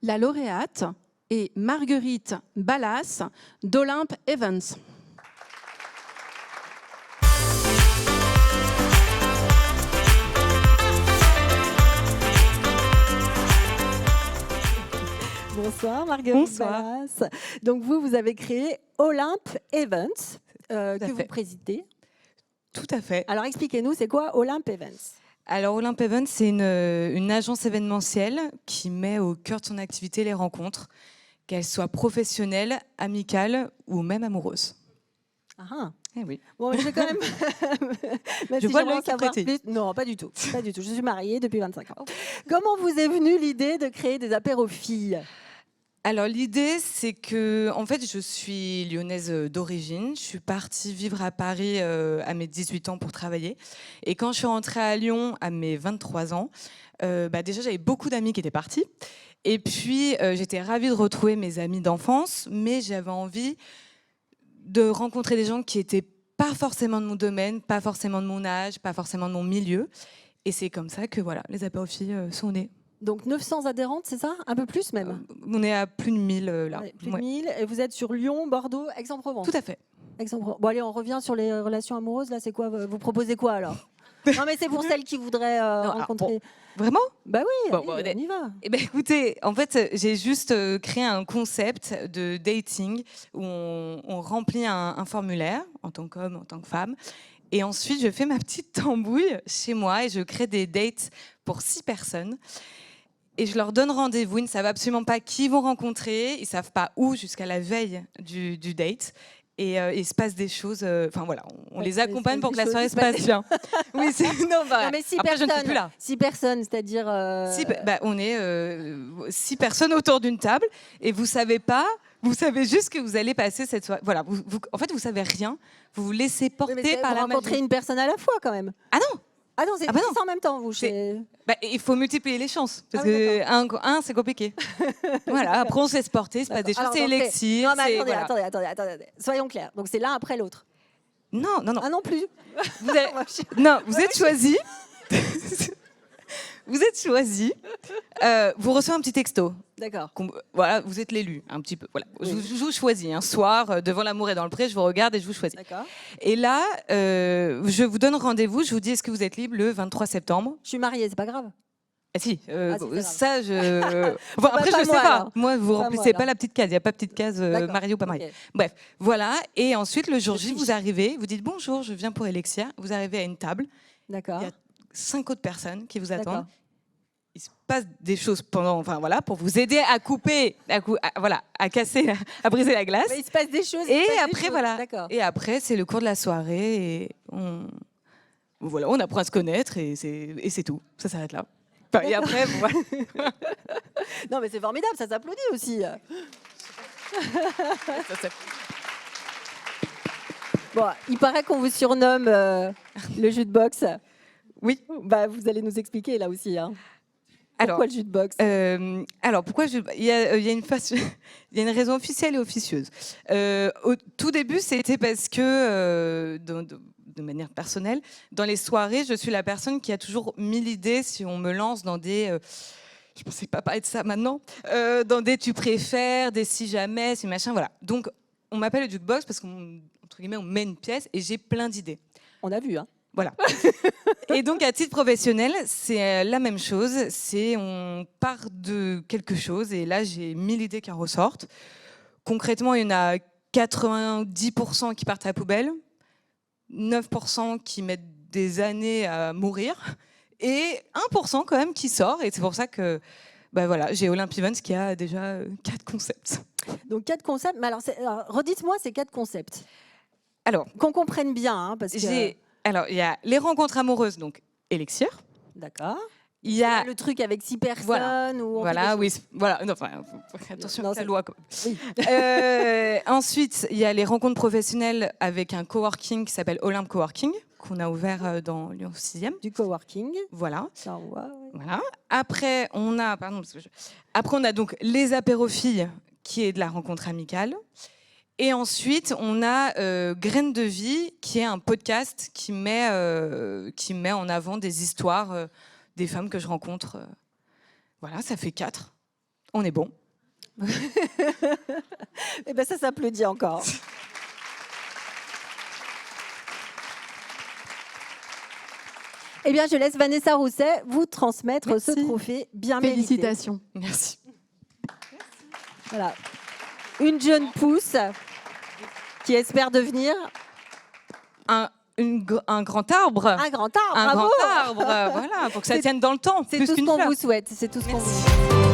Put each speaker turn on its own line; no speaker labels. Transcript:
La lauréate est Marguerite Ballas d'Olympe Events.
Bonsoir Marguerite
Bonsoir.
Ballas. Donc vous avez créé Olympe Events que vous présidez.
Tout à fait.
Alors expliquez-nous, c'est quoi Olympe Events?
Alors Olympe Events, c'est une agence événementielle qui met au cœur de son activité les rencontres, qu'elles soient professionnelles, amicales ou même amoureuses.
Ah.
Eh oui.
Bon, je vais quand même.
Je vois l'œil qui pétille.
Non, pas du tout. Pas du tout. Je suis mariée depuis 25 ans. Comment vous est venue l'idée de créer des apérophiles?
Alors l'idée, c'est que, en fait, je suis lyonnaise d'origine. Je suis partie vivre à Paris à mes 18 ans pour travailler. Et quand je suis rentrée à Lyon à mes 23 ans, déjà j'avais beaucoup d'amis qui étaient partis. Et puis j'étais ravie de retrouver mes amis d'enfance, mais j'avais envie de rencontrer des gens qui n'étaient pas forcément de mon domaine, pas forcément de mon âge, pas forcément de mon milieu. Et c'est comme ça que voilà, les apérophiles sont nés.
Donc 900 adhérentes, c'est ça? Un peu plus même?
On est à plus de 1000 là.
Ouais, plus de 1000. Et vous êtes sur Lyon, Bordeaux, Aix-en-Provence?
Tout à fait.
Aix-en-Provence. Bon allez, on revient sur les relations amoureuses. Là, c'est quoi? Vous proposez quoi alors? Non mais c'est pour celles qui voudraient rencontrer.
Vraiment?
Bah oui,
Bon,
allez, on y va.
Eh ben, écoutez, en fait, j'ai juste créé un concept de dating où on remplit un formulaire en tant qu'homme, en tant que femme. Et ensuite, je fais ma petite tambouille chez moi et je crée des dates pour 6 personnes. Et je leur donne rendez-vous. Ils ne savent absolument pas qui ils vont rencontrer. Ils ne savent pas où jusqu'à la veille du date. Et il se passe des choses. Enfin voilà, on les accompagne pour que la soirée se passe bien. Oui, non,
mais 6
après, je ne suis
personnes.
plus là.
6 personnes, c'est-à-dire.
On est 6 personnes autour d'une table et vous savez pas. Vous savez juste que vous allez passer cette soirée. Voilà, en fait, vous savez rien. Vous vous laissez porter par la magie.
Vous rencontrez une personne à la fois quand même.
Ah non.
Ah non, c'est
Ah bah non.
en même temps, vous.
Il faut multiplier les chances. Parce
Ah oui,
que un, c'est compliqué. Voilà, après, on se laisse porter, il se passe des choses. C'est élixir.
Non, mais
voilà.
attendez. Soyons clairs. Donc c'est l'un après l'autre.
Non.
Ah non plus.
Vous êtes choisi. Vous êtes choisi. Vous recevez un petit texto.
D'accord.
Voilà, vous êtes l'élu, un petit peu. Voilà.
Oui.
Je vous choisis un soir, devant l'amour et dans le pré, je vous regarde et je vous choisis.
D'accord.
Et là, je vous donne rendez-vous, je vous dis est-ce que vous êtes libre le 23 septembre?
Je suis mariée, c'est pas grave.
Ah si,
grave.
ça je... Bon, après je
pas
sais
moi,
pas,
alors.
moi vous
Pas
remplissez
moi,
pas la petite case, il n'y a pas petite case marié ou pas marié.
Okay.
Bref, voilà, et ensuite le jour J,
fiche.
vous arrivez, vous dites bonjour, je viens pour Elexia, vous arrivez à une table,
D'accord.
il y a 5 autres personnes qui vous attendent.
D'accord.
Il se passe des choses pendant, enfin voilà, pour vous aider à couper, à casser, à briser la glace.
Mais il se passe des choses.
Et après voilà.
D'accord.
Et après c'est le cours de la soirée et on apprend à se connaître et c'est tout. Ça s'arrête là. Enfin, et après voilà.
Non mais c'est formidable, ça s'applaudit aussi. Bon, il paraît qu'on vous surnomme le jukebox.
Oui.
Bah vous allez nous expliquer là aussi. Hein. Pourquoi le jukebox?
Pourquoi il y a une raison officielle et officieuse. Au tout début, c'était parce que, de manière personnelle, dans les soirées, je suis la personne qui a toujours 1000 idées si on me lance dans des... je pensais pas parler de ça maintenant. Dans des tu préfères, des si jamais, si machin, voilà. Donc, on m'appelle le jukebox parce qu'entre guillemets, on met une pièce et j'ai plein d'idées.
On a vu, hein.
Voilà. Et donc, à titre professionnel, c'est la même chose. On part de quelque chose et là, j'ai 1000 idées qui en ressortent. Concrètement, il y en a 90% qui partent à la poubelle, 9% qui mettent des années à mourir et 1% quand même qui sort. Et c'est pour ça que j'ai Olympe Events qui a déjà 4 concepts.
Donc 4 concepts. Mais alors redites-moi ces 4 concepts.
Alors,
qu'on comprenne bien, hein, parce que...
Alors, il y a les rencontres amoureuses, donc Elixir.
D'accord.
Il y a
le truc avec 6 personnes.
Voilà.
Où on
voilà, oui. Voilà. Non, attention à la loi.
Oui.
Ensuite, il y a les rencontres professionnelles avec un coworking qui s'appelle Olympe Coworking, qu'on a ouvert dans Lyon 6e.
Du coworking.
Voilà.
Ça,
voilà. Après, on a donc les apérophiles, qui est de la rencontre amicale. Et ensuite, on a Graines de vie, qui est un podcast qui met en avant des histoires des femmes que je rencontre. Voilà, ça fait 4. On est bon.
Eh ben ça s'applaudit encore. Eh bien, je laisse Vanessa Rousset vous transmettre
Merci.
ce trophée bien mérité.
Félicitations.
Merci.
Voilà. Une jeune pousse qui espère devenir
Un grand arbre.
un grand arbre.
Un
Bravo.
grand arbre, voilà, pour que ça tienne dans le temps.
C'est
plus
tout ce
qu'une
qu'on
fleur.
vous souhaite. C'est tout ce qu'on vous
Merci.